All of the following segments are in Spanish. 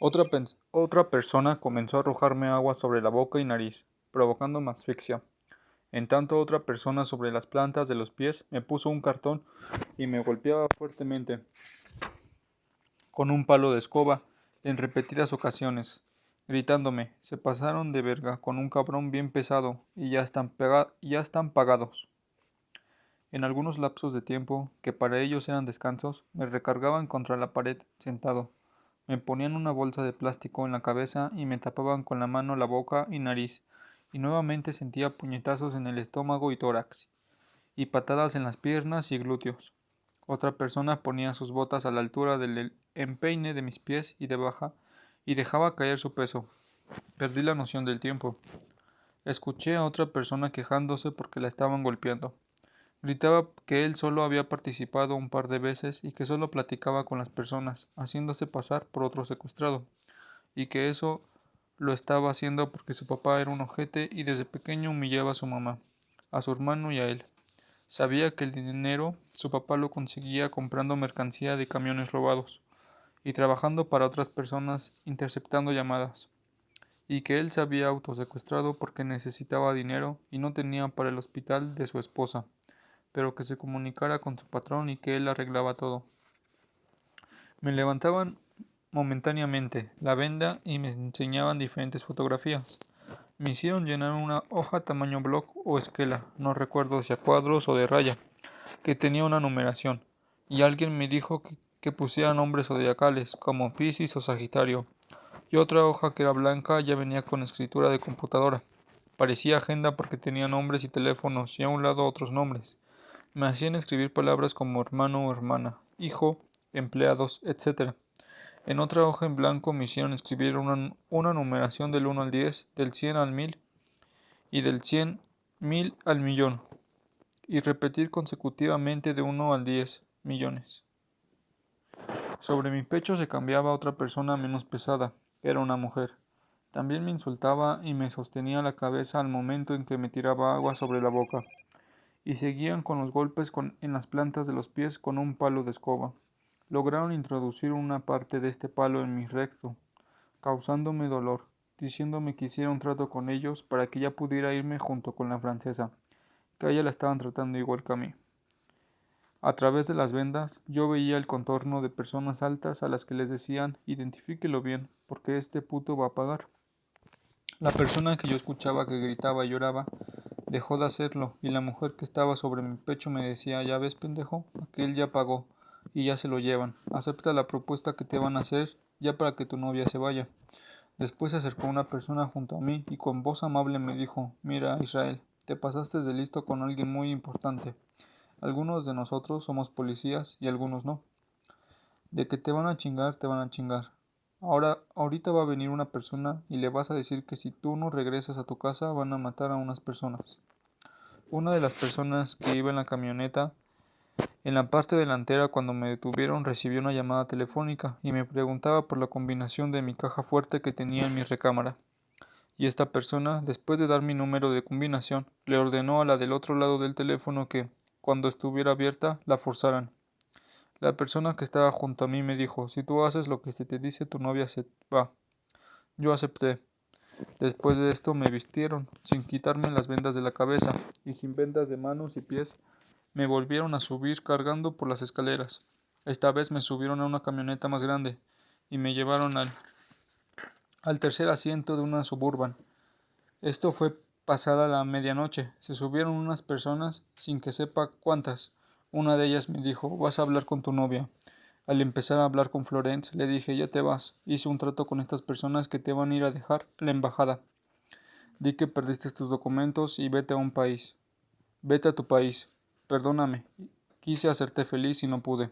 Otra persona comenzó a arrojarme agua sobre la boca y nariz, provocándome asfixia. En tanto otra persona sobre las plantas de los pies me puso un cartón y me golpeaba fuertemente con un palo de escoba en repetidas ocasiones, gritándome: se pasaron de verga con un cabrón bien pesado y ya están pagados. En algunos lapsos de tiempo, que para ellos eran descansos, me recargaban contra la pared, sentado. Me ponían una bolsa de plástico en la cabeza y me tapaban con la mano la boca y nariz, y nuevamente sentía puñetazos en el estómago y tórax, y patadas en las piernas y glúteos. Otra persona ponía sus botas a la altura del empeine de mis pies y dejaba caer su peso. Perdí la noción del tiempo. Escuché a otra persona quejándose porque la estaban golpeando. Gritaba que él solo había participado un par de veces y que solo platicaba con las personas, haciéndose pasar por otro secuestrado, y que eso lo estaba haciendo porque su papá era un ojete y desde pequeño humillaba a su mamá, a su hermano y a él. Sabía que el dinero su papá lo conseguía comprando mercancía de camiones robados y trabajando para otras personas interceptando llamadas, y que él se había autosecuestrado porque necesitaba dinero y no tenía para el hospital de su esposa, pero que se comunicara con su patrón y que él arreglaba todo. Me levantaban momentáneamente la venda y me enseñaban diferentes fotografías. Me hicieron llenar una hoja tamaño bloc o esquela, no recuerdo si a cuadros o de raya, que tenía una numeración, y alguien me dijo que pusiera nombres zodiacales, como Piscis o Sagitario, y otra hoja que era blanca ya venía con escritura de computadora. Parecía agenda porque tenía nombres y teléfonos y a un lado otros nombres. Me hacían escribir palabras como hermano o hermana, hijo, empleados, etc. En otra hoja en blanco me hicieron escribir una numeración del 1 al 10, del 100 al 1000 y del 100.000 al millón, y repetir consecutivamente de 1 al 10 millones. Sobre mi pecho se cambiaba otra persona menos pesada, era una mujer. También me insultaba y me sostenía la cabeza al momento en que me tiraba agua sobre la boca, y seguían con los golpes en las plantas de los pies con un palo de escoba. Lograron introducir una parte de este palo en mi recto, causándome dolor, diciéndome que hiciera un trato con ellos para que ya pudiera irme junto con la francesa, que a ella la estaban tratando igual que a mí. A través de las vendas yo veía el contorno de personas altas a las que les decían: identifíquelo bien, porque este puto va a pagar. La persona que yo escuchaba que gritaba y lloraba dejó de hacerlo, y la mujer que estaba sobre mi pecho me decía: ya ves, pendejo, aquel ya pagó, y ya se lo llevan. Acepta la propuesta que te van a hacer, ya para que tu novia se vaya. Después se acercó una persona junto a mí y con voz amable me dijo: mira, Israel, te pasaste de listo con alguien muy importante. Algunos de nosotros somos policías y algunos no. De que te van a chingar, te van a chingar. Ahorita va a venir una persona y le vas a decir que si tú no regresas a tu casa van a matar a unas personas. Una de las personas que iba en la camioneta, en la parte delantera, cuando me detuvieron, recibió una llamada telefónica y me preguntaba por la combinación de mi caja fuerte que tenía en mi recámara. Y esta persona, después de dar mi número de combinación, le ordenó a la del otro lado del teléfono que, cuando estuviera abierta, la forzaran. La persona que estaba junto a mí me dijo: si tú haces lo que se te dice, tu novia se va. Yo acepté. Después de esto me vistieron, sin quitarme las vendas de la cabeza, y sin vendas de manos y pies, me volvieron a subir cargando por las escaleras. Esta vez me subieron a una camioneta más grande, y me llevaron al tercer asiento de una Suburban. Esto fue pasada la medianoche. Se subieron unas personas, sin que sepa cuántas. Una de ellas me dijo: vas a hablar con tu novia. Al empezar a hablar con Florence, le dije: ya te vas. Hice un trato con estas personas que te van a ir a dejar la embajada. Di que perdiste tus documentos y vete a un país. Vete a tu país. Perdóname. Quise hacerte feliz y no pude.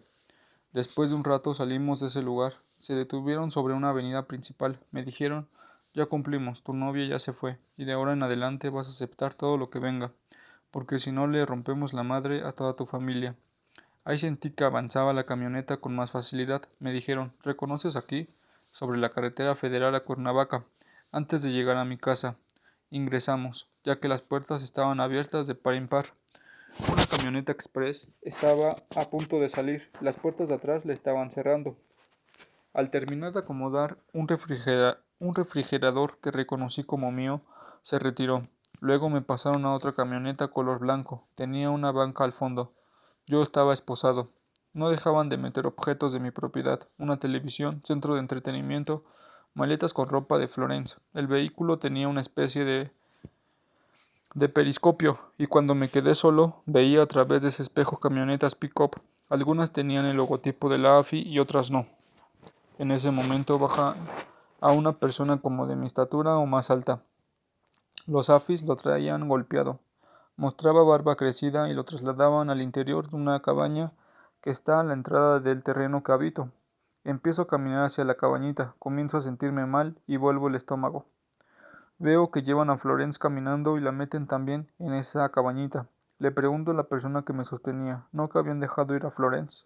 Después de un rato salimos de ese lugar. Se detuvieron sobre una avenida principal. Me dijeron: ya cumplimos, tu novia ya se fue, y de ahora en adelante vas a aceptar todo lo que venga, porque si no le rompemos la madre a toda tu familia. Ahí sentí que avanzaba la camioneta con más facilidad. Me dijeron: ¿reconoces aquí? Sobre la carretera federal a Cuernavaca, antes de llegar a mi casa. Ingresamos, ya que las puertas estaban abiertas de par en par. Una camioneta express estaba a punto de salir. Las puertas de atrás la estaban cerrando. Al terminar de acomodar un refrigerador que reconocí como mío, se retiró. Luego me pasaron a otra camioneta color blanco. Tenía una banca al fondo. Yo estaba esposado. No dejaban de meter objetos de mi propiedad, una televisión, centro de entretenimiento, maletas con ropa de Florence. El vehículo tenía una especie de periscopio, y cuando me quedé solo, veía a través de ese espejo camionetas pick-up. Algunas tenían el logotipo de la AFI y otras no. En ese momento baja a una persona como de mi estatura o más alta. Los AFIs lo traían golpeado. Mostraba barba crecida y lo trasladaban al interior de una cabaña que está a la entrada del terreno que habito. Empiezo a caminar hacia la cabañita, comienzo a sentirme mal y vuelvo el estómago. Veo que llevan a Florence caminando y la meten también en esa cabañita. Le pregunto a la persona que me sostenía, ¿no que habían dejado ir a Florence?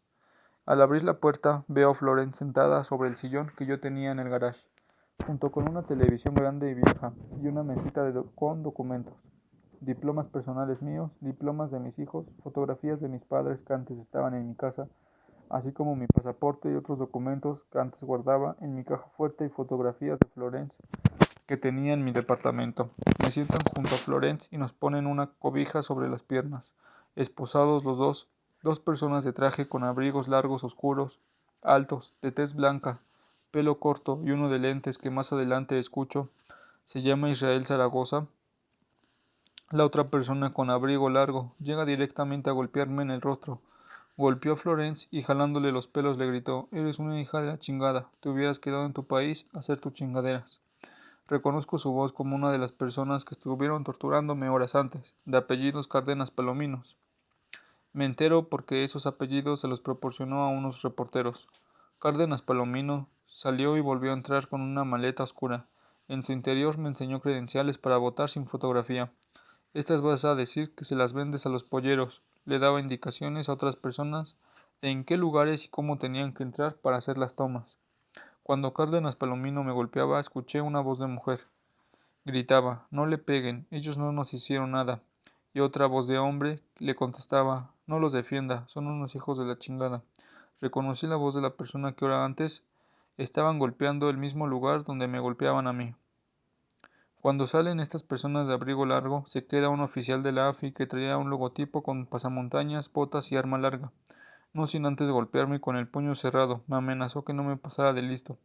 Al abrir la puerta, veo a Florence sentada sobre el sillón que yo tenía en el garage, junto con una televisión grande y vieja, y una mesita con documentos. Diplomas personales míos, diplomas de mis hijos, fotografías de mis padres que antes estaban en mi casa, así como mi pasaporte y otros documentos que antes guardaba en mi caja fuerte y fotografías de Florence que tenía en mi departamento. Me sientan junto a Florence y nos ponen una cobija sobre las piernas, esposados los dos personas de traje con abrigos largos oscuros, altos, de tez blanca, pelo corto y uno de lentes que más adelante escucho, se llama Israel Zaragoza. La otra persona con abrigo largo llega directamente a golpearme en el rostro. Golpeó a Florence y jalándole los pelos le gritó: «Eres una hija de la chingada, te hubieras quedado en tu país a hacer tus chingaderas». Reconozco su voz como una de las personas que estuvieron torturándome horas antes, de apellidos Cárdenas Palominos. Me entero porque esos apellidos se los proporcionó a unos reporteros. Cárdenas Palomino salió y volvió a entrar con una maleta oscura. En su interior me enseñó credenciales para votar sin fotografía. Estas vas a decir que se las vendes a los polleros. Le daba indicaciones a otras personas de en qué lugares y cómo tenían que entrar para hacer las tomas. Cuando Cárdenas Palomino me golpeaba, escuché una voz de mujer. Gritaba: «No le peguen, ellos no nos hicieron nada». Y otra voz de hombre le contestaba: «No los defienda, son unos hijos de la chingada». Reconocí la voz de la persona que hora antes estaban golpeando el mismo lugar donde me golpeaban a mí. Cuando salen estas personas de abrigo largo, se queda un oficial de la AFI que traía un logotipo con pasamontañas, botas y arma larga. No sin antes golpearme con el puño cerrado, me amenazó que no me pasara de listo.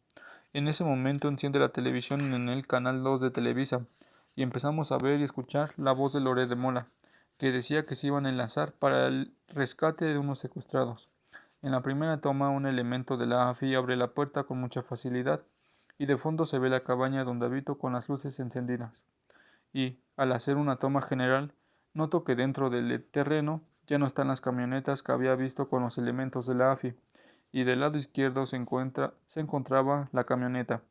En ese momento enciende la televisión en el canal 2 de Televisa, y empezamos a ver y escuchar la voz de Loret de Mola, que decía que se iban a enlazar para el rescate de unos secuestrados. En la primera toma, un elemento de la AFI abre la puerta con mucha facilidad, y de fondo se ve la cabaña donde habito con las luces encendidas. Y, al hacer una toma general, noto que dentro del terreno ya no están las camionetas que había visto con los elementos de la AFI, y del lado izquierdo se encontraba la camioneta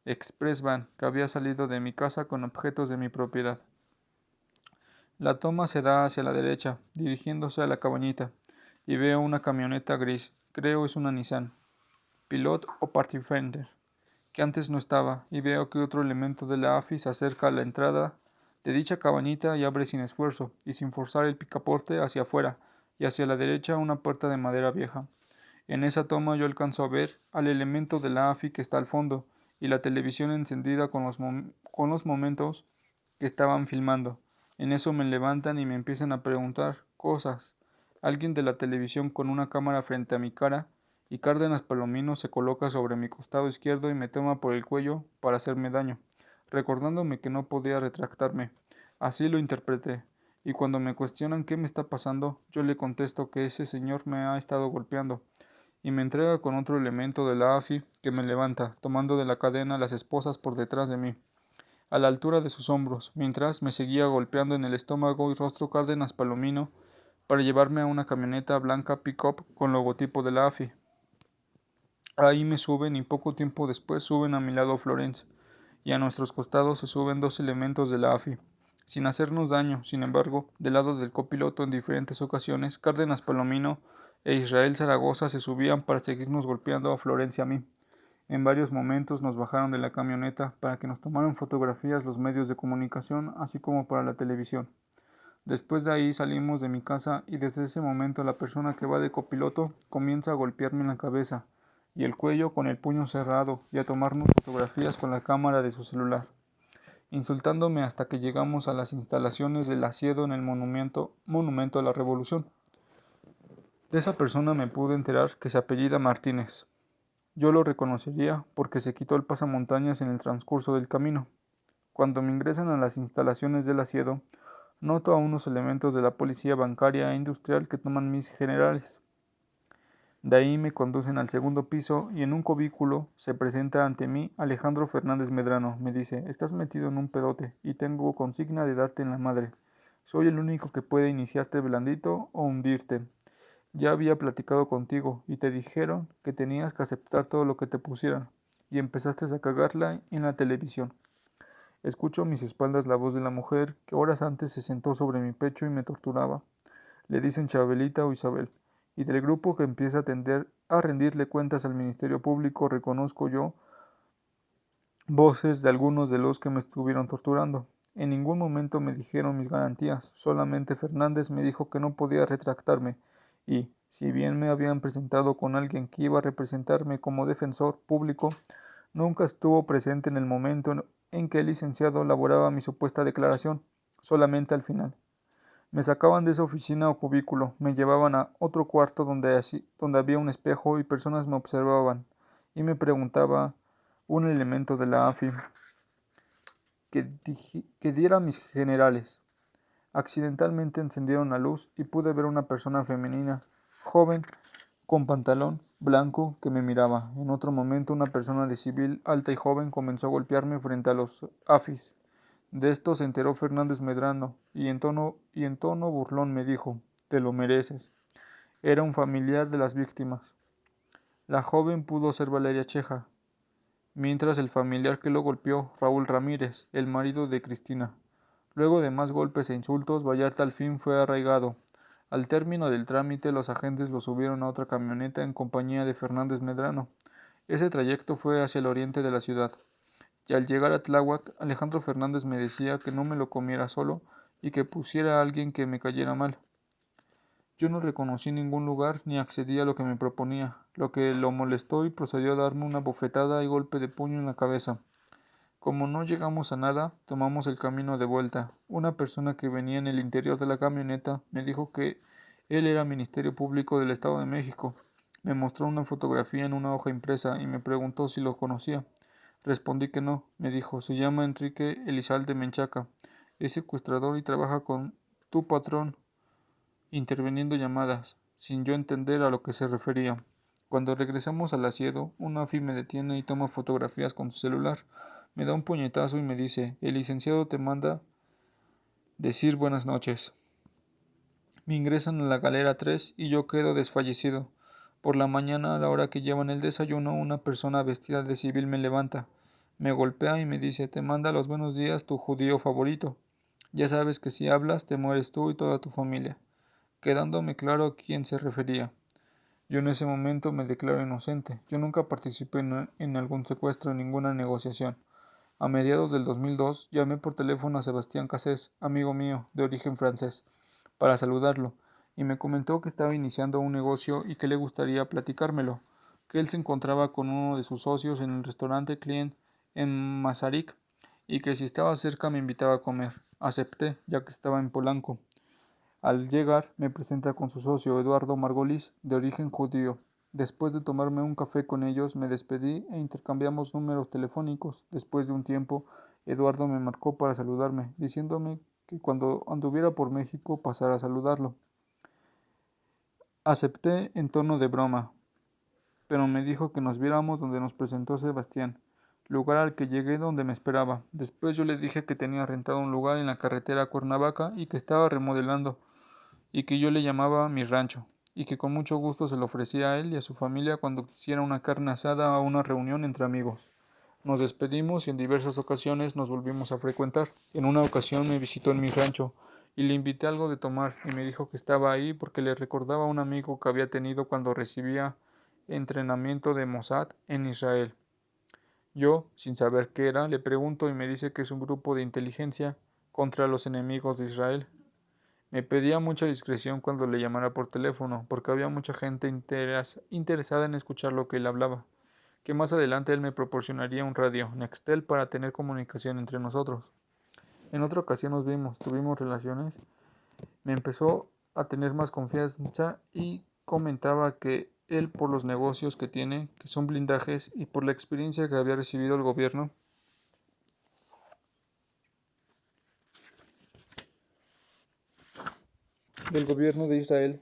Express Van que había salido de mi casa con objetos de mi propiedad. La toma se da hacia la derecha, dirigiéndose a la cabañita, y veo una camioneta gris, creo es una Nissan, Pilot o Pathfinder, que antes no estaba, y veo que otro elemento de la AFI se acerca a la entrada de dicha cabañita y abre sin esfuerzo y sin forzar el picaporte hacia afuera, y hacia la derecha una puerta de madera vieja. En esa toma yo alcanzo a ver al elemento de la AFI que está al fondo, y la televisión encendida con los momentos que estaban filmando. En eso me levantan y me empiezan a preguntar cosas. Alguien de la televisión con una cámara frente a mi cara, y Cárdenas Palomino se coloca sobre mi costado izquierdo y me toma por el cuello para hacerme daño, recordándome que no podía retractarme. Así lo interpreté, y cuando me cuestionan qué me está pasando, yo le contesto que ese señor me ha estado golpeando, y me entrega con otro elemento de la AFI que me levanta, tomando de la cadena las esposas por detrás de mí, a la altura de sus hombros, mientras me seguía golpeando en el estómago y rostro Cárdenas Palomino para llevarme a una camioneta blanca pick-up con logotipo de la AFI. Ahí me suben y poco tiempo después suben a mi lado Florence, y a nuestros costados se suben dos elementos de la AFI. Sin hacernos daño, sin embargo, del lado del copiloto en diferentes ocasiones, Cárdenas Palomino e Israel Zaragoza se subían para seguirnos golpeando a Florencia y a mí. En varios momentos nos bajaron de la camioneta para que nos tomaran fotografías los medios de comunicación, así como para la televisión. Después de ahí salimos de mi casa y desde ese momento la persona que va de copiloto comienza a golpearme en la cabeza y el cuello con el puño cerrado y a tomarnos fotografías con la cámara de su celular, insultándome hasta que llegamos a las instalaciones del asiedo en el monumento a la Revolución. De esa persona me pude enterar que se apellida Martínez. Yo lo reconocería porque se quitó el pasamontañas en el transcurso del camino. Cuando me ingresan a las instalaciones del asiedo, noto a unos elementos de la policía bancaria e industrial que toman mis generales. De ahí me conducen al segundo piso y en un cubículo se presenta ante mí Alejandro Fernández Medrano. Me dice: estás metido en un pedote y tengo consigna de darte en la madre. Soy el único que puede iniciarte blandito o hundirte. Ya había platicado contigo y te dijeron que tenías que aceptar todo lo que te pusieran y empezaste a cagarla en la televisión. Escucho a mis espaldas la voz de la mujer que horas antes se sentó sobre mi pecho y me torturaba. Le dicen Chabelita o Isabel, y del grupo que empieza a rendirle cuentas al Ministerio Público reconozco yo voces de algunos de los que me estuvieron torturando. En ningún momento me dijeron mis garantías, solamente Fernández me dijo que no podía retractarme, y, si bien me habían presentado con alguien que iba a representarme como defensor público, nunca estuvo presente en el momento en que el licenciado elaboraba mi supuesta declaración, solamente al final. Me sacaban de esa oficina o cubículo, me llevaban a otro cuarto donde había un espejo y personas me observaban, y me preguntaba un elemento de la AFI que diera a mis generales. Accidentalmente encendieron la luz y pude ver una persona femenina, joven, con pantalón blanco, que me miraba. En otro momento una persona de civil, alta y joven, comenzó a golpearme frente a los AFIs. De esto se enteró Fernández Medrano, y en tono burlón me dijo: te lo mereces. Era un familiar de las víctimas. La joven pudo ser Valeria Cheja, mientras el familiar que lo golpeó, Raúl Ramírez, el marido de Cristina. Luego de más golpes e insultos, Vallarta al fin fue arraigado. Al término del trámite, los agentes lo subieron a otra camioneta en compañía de Fernández Medrano. Ese trayecto fue hacia el oriente de la ciudad, y al llegar a Tláhuac, Alejandro Fernández me decía que no me lo comiera solo y que pusiera a alguien que me cayera mal. Yo no reconocí ningún lugar ni accedí a lo que me proponía, lo que lo molestó y procedió a darme una bofetada y golpe de puño en la cabeza. Como no llegamos a nada, tomamos el camino de vuelta. Una persona que venía en el interior de la camioneta me dijo que él era Ministerio Público del Estado de México. Me mostró una fotografía en una hoja impresa y me preguntó si lo conocía. Respondí que no. Me dijo: se llama Enrique Elizalde Menchaca. Es secuestrador y trabaja con tu patrón, interviniendo llamadas, sin yo entender a lo que se refería. Cuando regresamos al asiedo, un AFI me detiene y toma fotografías con su celular. Me da un puñetazo y me dice: el licenciado te manda decir buenas noches. Me ingresan a la galera 3 y yo quedo desfallecido. Por la mañana, a la hora que llevan el desayuno, una persona vestida de civil me levanta, me golpea y me dice: te manda los buenos días tu judío favorito. Ya sabes que si hablas te mueres tú y toda tu familia, quedándome claro a quién se refería. Yo en ese momento me declaro inocente. Yo nunca participé en algún secuestro, en ninguna negociación. A mediados del 2002 llamé por teléfono a Sebastián Cassés, amigo mío, de origen francés, para saludarlo, y me comentó que estaba iniciando un negocio y que le gustaría platicármelo, que él se encontraba con uno de sus socios en el restaurante Client en Mazarik, y que si estaba cerca me invitaba a comer. Acepté, ya que estaba en Polanco. Al llegar, me presenta con su socio Eduardo Margolis, de origen judío. Después de tomarme un café con ellos, me despedí e intercambiamos números telefónicos. Después de un tiempo, Eduardo me marcó para saludarme, diciéndome que cuando anduviera por México pasara a saludarlo. Acepté en tono de broma, pero me dijo que nos viéramos donde nos presentó Sebastián, lugar al que llegué donde me esperaba. Después yo le dije que tenía rentado un lugar en la carretera a Cuernavaca y que estaba remodelando, y que yo le llamaba mi rancho, y que con mucho gusto se lo ofrecía a él y a su familia cuando quisiera una carne asada o una reunión entre amigos. Nos despedimos y en diversas ocasiones nos volvimos a frecuentar. En una ocasión me visitó en mi rancho y le invité algo de tomar y me dijo que estaba ahí porque le recordaba a un amigo que había tenido cuando recibía entrenamiento de Mossad en Israel. Yo, sin saber qué era, le pregunto y me dice que es un grupo de inteligencia contra los enemigos de Israel. Me pedía mucha discreción cuando le llamara por teléfono, porque había mucha gente interesada en escuchar lo que él hablaba, que más adelante él me proporcionaría un radio Nextel para tener comunicación entre nosotros. En otra ocasión nos vimos, tuvimos relaciones, me empezó a tener más confianza y comentaba que él por los negocios que tiene, que son blindajes, y por la experiencia que había recibido el gobierno del gobierno de Israel,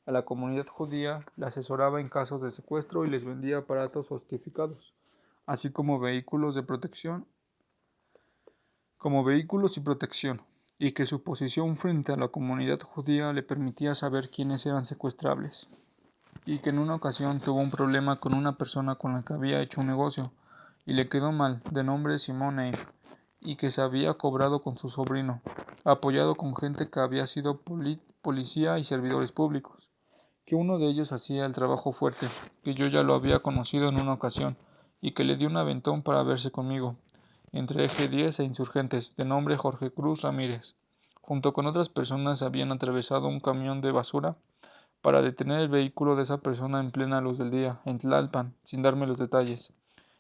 a la comunidad judía la asesoraba en casos de secuestro y les vendía aparatos justificados, así como vehículos y protección, y que su posición frente a la comunidad judía le permitía saber quiénes eran secuestrables, y que en una ocasión tuvo un problema con una persona con la que había hecho un negocio, y le quedó mal, de nombre Simon Name, y que se había cobrado con su sobrino, apoyado con gente que había sido policía y servidores públicos, que uno de ellos hacía el trabajo fuerte, que yo ya lo había conocido en una ocasión, y que le dio un aventón para verse conmigo, entre Eje 10 e Insurgentes, de nombre Jorge Cruz Ramírez. Junto con otras personas habían atravesado un camión de basura para detener el vehículo de esa persona en plena luz del día, en Tlalpan, sin darme los detalles,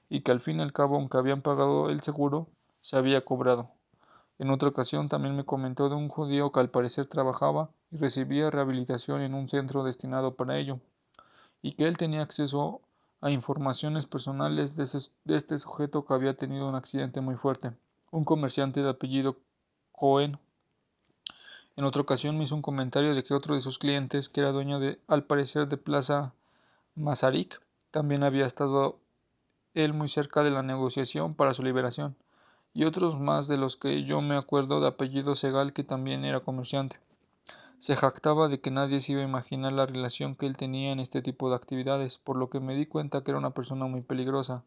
y que al fin y al cabo, aunque habían pagado el seguro, se había cobrado. En otra ocasión también me comentó de un judío que al parecer trabajaba y recibía rehabilitación en un centro destinado para ello, y que él tenía acceso a informaciones personales de este sujeto que había tenido un accidente muy fuerte, un comerciante de apellido Cohen. En otra ocasión me hizo un comentario de que otro de sus clientes, que era dueño de, al parecer, de Plaza Masaryk, también había estado él muy cerca de la negociación para su liberación, y otros más de los que yo me acuerdo de apellido Segal, que también era comerciante. Se jactaba de que nadie se iba a imaginar la relación que él tenía en este tipo de actividades, por lo que me di cuenta que era una persona muy peligrosa.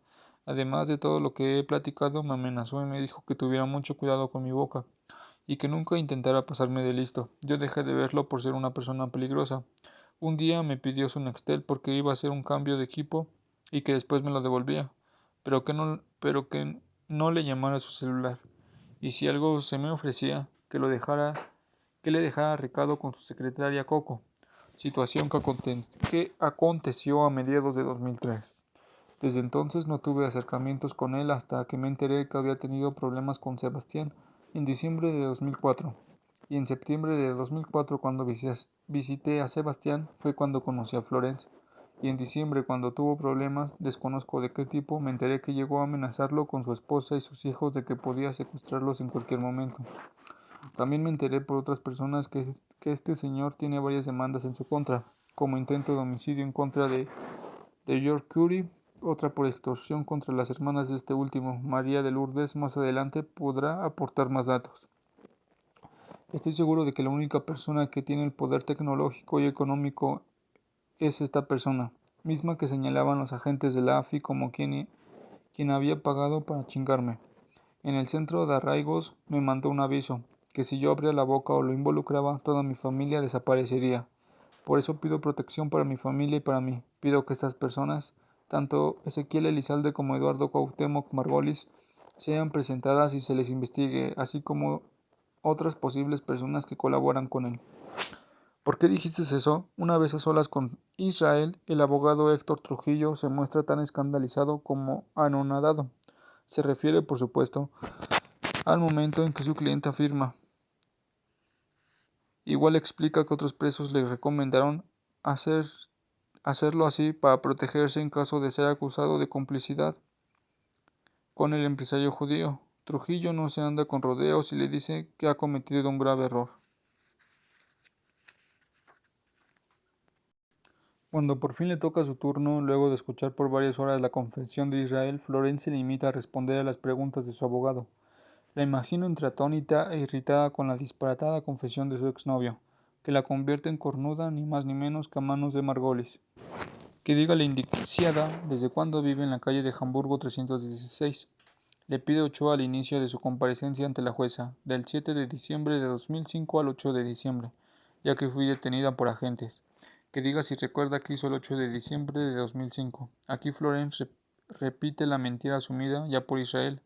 Además de todo lo que he platicado, me amenazó y me dijo que tuviera mucho cuidado con mi boca, y que nunca intentara pasarme de listo. Yo dejé de verlo por ser una persona peligrosa. Un día me pidió su Nextel porque iba a hacer un cambio de equipo y que después me lo devolvía, pero que no le llamara a su celular. Y si algo se me ofrecía, que le dejara recado con su secretaria Coco, situación que aconteció a mediados de 2003. Desde entonces no tuve acercamientos con él hasta que me enteré que había tenido problemas con Sebastián en diciembre de 2004. Y en septiembre de 2004, cuando visité a Sebastián, fue cuando conocí a Florence. Y en diciembre, cuando tuvo problemas, desconozco de qué tipo, me enteré que llegó a amenazarlo con su esposa y sus hijos de que podía secuestrarlos en cualquier momento. También me enteré por otras personas que este señor tiene varias demandas en su contra, como intento de homicidio en contra de George Curry, otra por extorsión contra las hermanas de este último. María de Lourdes más adelante podrá aportar más datos. Estoy seguro de que la única persona que tiene el poder tecnológico y económico es esta persona, misma que señalaban los agentes de la AFI como quien había pagado para chingarme. En el centro de arraigos me mandó un aviso, que si yo abría la boca o lo involucraba, toda mi familia desaparecería. Por eso pido protección para mi familia y para mí. Pido que estas personas, tanto Ezequiel Elizalde como Eduardo Cuauhtémoc Margolis, sean presentadas y se les investigue, así como otras posibles personas que colaboran con él. ¿Por qué dijiste eso? Una vez a solas con Israel, el abogado Héctor Trujillo se muestra tan escandalizado como anonadado. Se refiere, por supuesto, al momento en que su cliente afirma. Igual explica que otros presos le recomendaron hacerlo así para protegerse en caso de ser acusado de complicidad con el empresario judío. Trujillo no se anda con rodeos y le dice que ha cometido un grave error. Cuando por fin le toca su turno, luego de escuchar por varias horas la confesión de Israel, Florence se limita a responder a las preguntas de su abogado. La imagino entre atónita e irritada con la disparatada confesión de su exnovio, que la convierte en cornuda ni más ni menos que a manos de Margolis. Que diga la indiciada desde cuándo vive en la calle de Hamburgo 316. Le pide Ochoa al inicio de su comparecencia ante la jueza, del 7 de diciembre de 2005 al 8 de diciembre, ya que fui detenida por agentes. Que diga si recuerda qué hizo el 8 de diciembre de 2005. Aquí Florence repite la mentira asumida ya por Israel,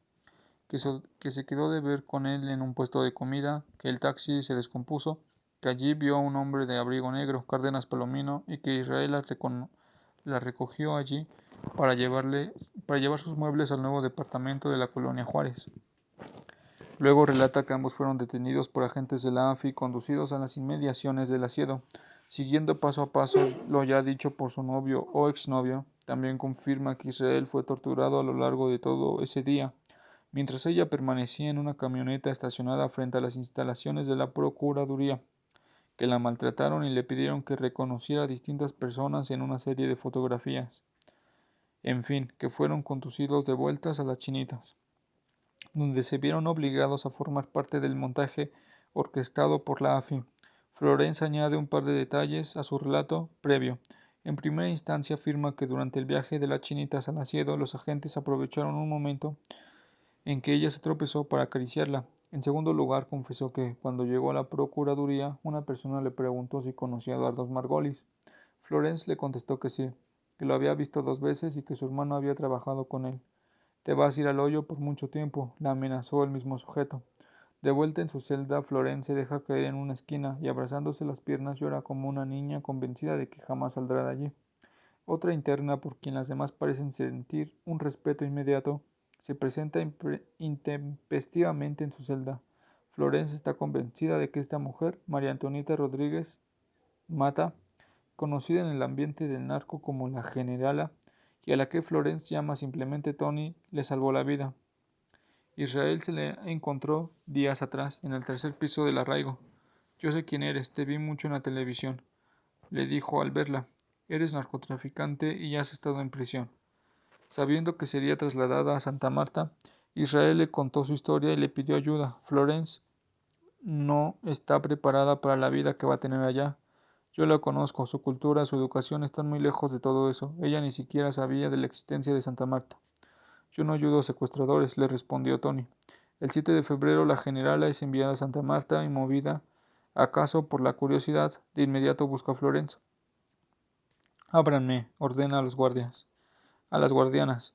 que se quedó de ver con él en un puesto de comida, que el taxi se descompuso, que allí vio a un hombre de abrigo negro, Cárdenas Palomino, y que Israel la recogió allí para llevar sus muebles al nuevo departamento de la colonia Juárez. Luego relata que ambos fueron detenidos por agentes de la AFI y conducidos a las inmediaciones del asiedo. Siguiendo paso a paso lo ya dicho por su novio o exnovio, también confirma que Israel fue torturado a lo largo de todo ese día, mientras ella permanecía en una camioneta estacionada frente a las instalaciones de la Procuraduría, que la maltrataron y le pidieron que reconociera a distintas personas en una serie de fotografías. En fin, que fueron conducidos de vueltas a las Chinitas, donde se vieron obligados a formar parte del montaje orquestado por la AFI. Florence añade un par de detalles a su relato previo. En primera instancia afirma que durante el viaje de las Chinitas al asiedo los agentes aprovecharon un momento en que ella se tropezó para acariciarla. En segundo lugar, confesó que, cuando llegó a la Procuraduría, una persona le preguntó si conocía a Eduardo Margolis. Florence le contestó que sí, que lo había visto 2 veces y que su hermano había trabajado con él. «Te vas a ir al hoyo por mucho tiempo», la amenazó el mismo sujeto. De vuelta en su celda, Florence se deja caer en una esquina y, abrazándose las piernas, llora como una niña convencida de que jamás saldrá de allí. Otra interna, por quien las demás parecen sentir un respeto inmediato, se presenta intempestivamente en su celda. Florence está convencida de que esta mujer, María Antonieta Rodríguez Mata, conocida en el ambiente del narco como la Generala, y a la que Florence llama simplemente Tony, le salvó la vida. Israel se le encontró días atrás, en el tercer piso del arraigo. «Yo sé quién eres, te vi mucho en la televisión», le dijo al verla. «Eres narcotraficante y has estado en prisión». Sabiendo que sería trasladada a Santa Marta, Israel le contó su historia y le pidió ayuda. Florence no está preparada para la vida que va a tener allá. Yo la conozco, su cultura, su educación están muy lejos de todo eso. Ella ni siquiera sabía de la existencia de Santa Marta. «Yo no ayudo a secuestradores», le respondió Tony. El 7 de febrero la generala es enviada a Santa Marta y, movida acaso por la curiosidad, de inmediato busca a Florence. «Ábranme», ordena a los guardias. A las guardianas.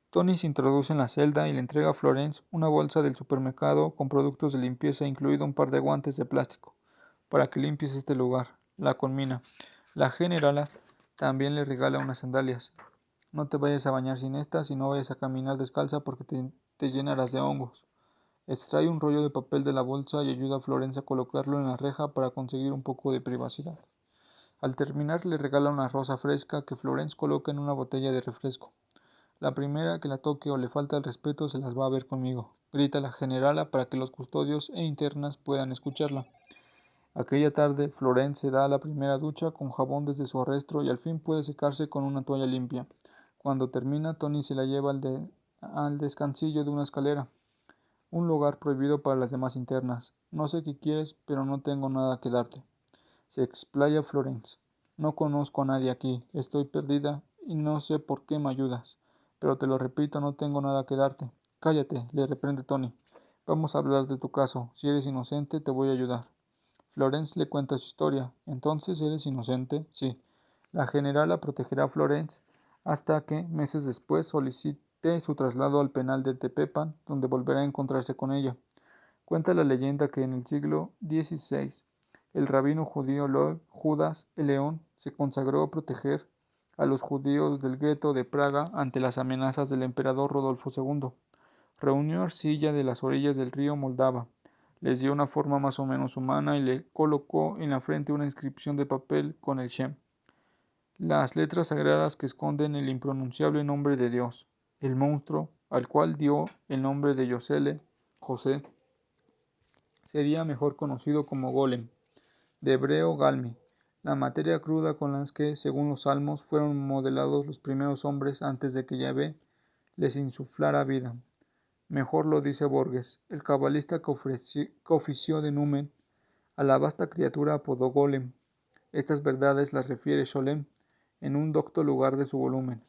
Tony se introduce en la celda y le entrega a Florence una bolsa del supermercado con productos de limpieza, incluido un par de guantes de plástico, para que limpies este lugar. La conmina. La generala también le regala unas sandalias. «No te vayas a bañar sin estas y no vayas a caminar descalza porque te llenarás de hongos». Extrae un rollo de papel de la bolsa y ayuda a Florence a colocarlo en la reja para conseguir un poco de privacidad. Al terminar le regala una rosa fresca que Florence coloca en una botella de refresco. «La primera que la toque o le falta el respeto se las va a ver conmigo», grita la generala para que los custodios e internas puedan escucharla. Aquella tarde, Florence se da la primera ducha con jabón desde su arresto y al fin puede secarse con una toalla limpia. Cuando termina, Tony se la lleva al descansillo de una escalera, un lugar prohibido para las demás internas. «No sé qué quieres, pero no tengo nada que darte», se explaya Florence. «No conozco a nadie aquí, estoy perdida y no sé por qué me ayudas. Pero te lo repito, no tengo nada que darte». «Cállate», le reprende Tony. «Vamos a hablar de tu caso. Si eres inocente, te voy a ayudar». Florence le cuenta su historia. «¿Entonces eres inocente?» «Sí». La generala protegerá a Florence hasta que, meses después, solicite su traslado al penal de Tepepan, donde volverá a encontrarse con ella. Cuenta la leyenda que en el siglo XVI, el rabino judío Judas el León se consagró a proteger a los judíos del gueto de Praga ante las amenazas del emperador Rodolfo II. Reunió arcilla de las orillas del río Moldava, les dio una forma más o menos humana y le colocó en la frente una inscripción de papel con el Shem, las letras sagradas que esconden el impronunciable nombre de Dios. El monstruo, al cual dio el nombre de José, sería mejor conocido como Golem, de hebreo Galmi, la materia cruda con la que, según los salmos, fueron modelados los primeros hombres antes de que Yahvé les insuflara vida. Mejor lo dice Borges, el cabalista que ofició de numen a la vasta criatura apodó Golem. Estas verdades las refiere Scholem en un docto lugar de su volumen.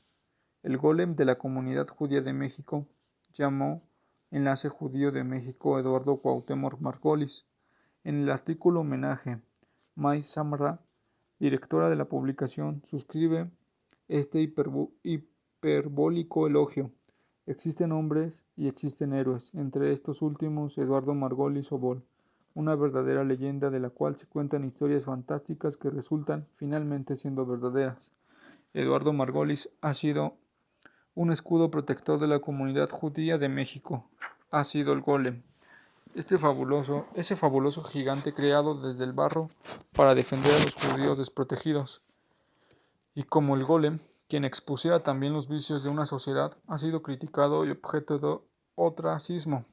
El Golem de la Comunidad Judía de México llamó Enlace Judío de México Eduardo Cuauhtémoc Margolis. En el artículo homenaje, May Samra, directora de la publicación, suscribe este hiperbólico elogio. «Existen hombres y existen héroes, entre estos últimos Eduardo Margolis Obol, una verdadera leyenda de la cual se cuentan historias fantásticas que resultan finalmente siendo verdaderas. Eduardo Margolis ha sido un escudo protector de la comunidad judía de México. Ha sido el golem, ese fabuloso gigante creado desde el barro para defender a los judíos desprotegidos. Y como el golem, quien expusiera también los vicios de una sociedad, ha sido criticado y objeto de ostracismo.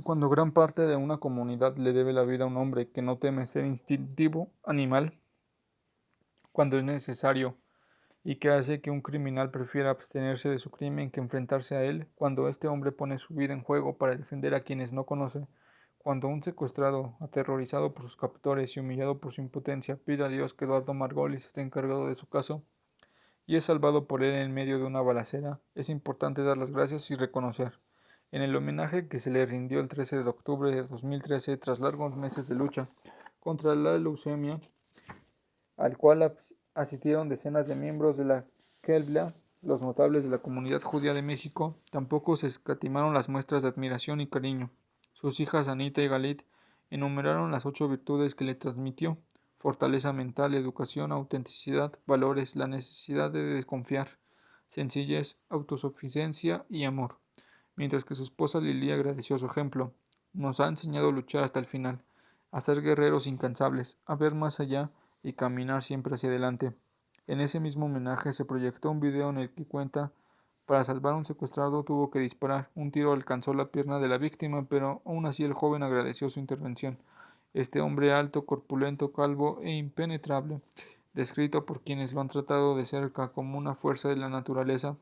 Cuando gran parte de una comunidad le debe la vida a un hombre que no teme ser instintivo animal, cuando es necesario, y que hace que un criminal prefiera abstenerse de su crimen que enfrentarse a él, cuando este hombre pone su vida en juego para defender a quienes no conoce, cuando un secuestrado, aterrorizado por sus captores y humillado por su impotencia, pide a Dios que Eduardo Margolis esté encargado de su caso y es salvado por él en medio de una balacera, es importante dar las gracias y reconocer. En el homenaje que se le rindió el 13 de octubre de 2013 tras largos meses de lucha contra la leucemia, al cual asistieron decenas de miembros de la Kebla, los notables de la comunidad judía de México, tampoco se escatimaron las muestras de admiración y cariño. Sus hijas Anita y Galit enumeraron las 8 virtudes que le transmitió: fortaleza mental, educación, autenticidad, valores, la necesidad de desconfiar, sencillez, autosuficiencia y amor. Mientras que su esposa Lili agradeció su ejemplo. Nos ha enseñado a luchar hasta el final, a ser guerreros incansables, a ver más allá y caminar siempre hacia adelante. En ese mismo homenaje se proyectó un video en el que cuenta: para salvar a un secuestrado tuvo que disparar, un tiro alcanzó la pierna de la víctima, pero aún así el joven agradeció su intervención. Este hombre alto, corpulento, calvo e impenetrable, descrito por quienes lo han tratado de cerca como una fuerza de la naturaleza,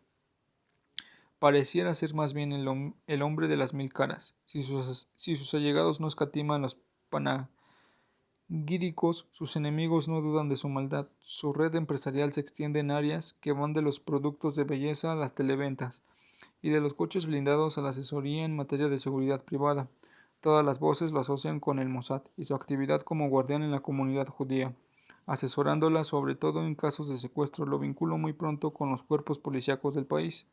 pareciera ser más bien el hombre de las 1000 caras. Si sus allegados no escatiman los panegíricos, sus enemigos no dudan de su maldad. Su red empresarial se extiende en áreas que van de los productos de belleza a las televentas y de los coches blindados a la asesoría en materia de seguridad privada. Todas las voces lo asocian con el Mossad y su actividad como guardián en la comunidad judía. Asesorándola sobre todo en casos de secuestro, lo vinculó muy pronto con los cuerpos policíacos del país.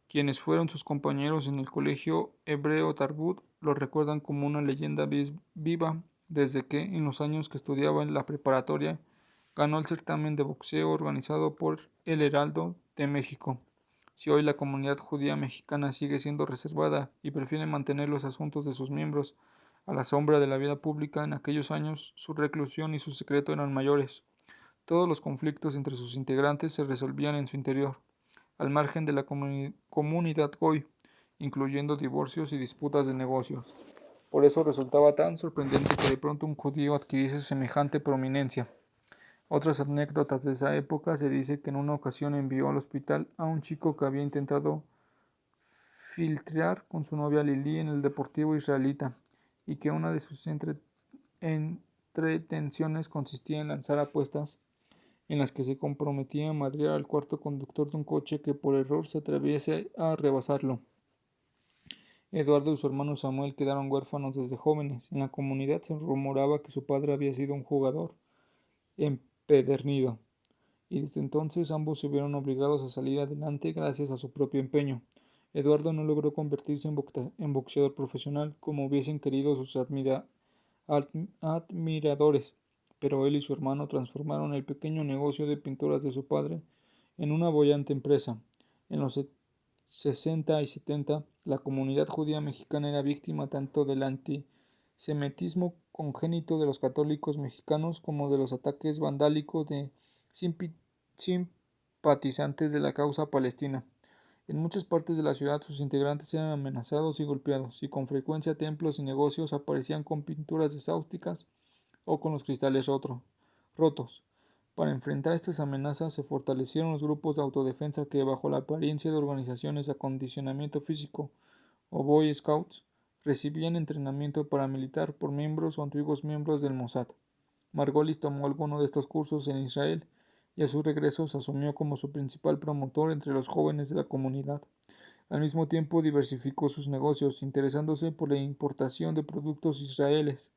Quienes fueron sus compañeros en el colegio hebreo Tarbut lo recuerdan como una leyenda viva, desde que, en los años que estudiaba en la preparatoria, ganó el certamen de boxeo organizado por El Heraldo de México. Si hoy la comunidad judía mexicana sigue siendo reservada y prefiere mantener los asuntos de sus miembros a la sombra de la vida pública, en aquellos años su reclusión y su secreto eran mayores. Todos los conflictos entre sus integrantes se resolvían en su interior, al margen de la comunidad goy, incluyendo divorcios y disputas de negocios. Por eso resultaba tan sorprendente que de pronto un judío adquiriese semejante prominencia. Otras anécdotas de esa época se dice que en una ocasión envió al hospital a un chico que había intentado filtrear con su novia Lili en el Deportivo Israelita, y que una de sus entretenciones consistía en lanzar apuestas en las que se comprometía a madrear al cuarto conductor de un coche que por error se atreviese a rebasarlo. Eduardo y su hermano Samuel quedaron huérfanos desde jóvenes. En la comunidad se rumoraba que su padre había sido un jugador empedernido, y desde entonces ambos se vieron obligados a salir adelante gracias a su propio empeño. Eduardo no logró convertirse en boxeador profesional como hubiesen querido sus admiradores, pero él y su hermano transformaron el pequeño negocio de pinturas de su padre en una boyante empresa. En los 60 y 70, la comunidad judía mexicana era víctima tanto del antisemitismo congénito de los católicos mexicanos como de los ataques vandálicos de simpatizantes de la causa palestina. En muchas partes de la ciudad sus integrantes eran amenazados y golpeados, y con frecuencia templos y negocios aparecían con pinturas exhaustivas o con los cristales rotos. Para enfrentar estas amenazas se fortalecieron los grupos de autodefensa que, bajo la apariencia de organizaciones de acondicionamiento físico o Boy Scouts, recibían entrenamiento paramilitar por miembros o antiguos miembros del Mossad. Margolis tomó alguno de estos cursos en Israel y a su regreso se asumió como su principal promotor entre los jóvenes de la comunidad. Al mismo tiempo diversificó sus negocios, interesándose por la importación de productos israelíes,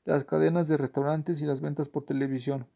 las cadenas de restaurantes y las ventas por televisión.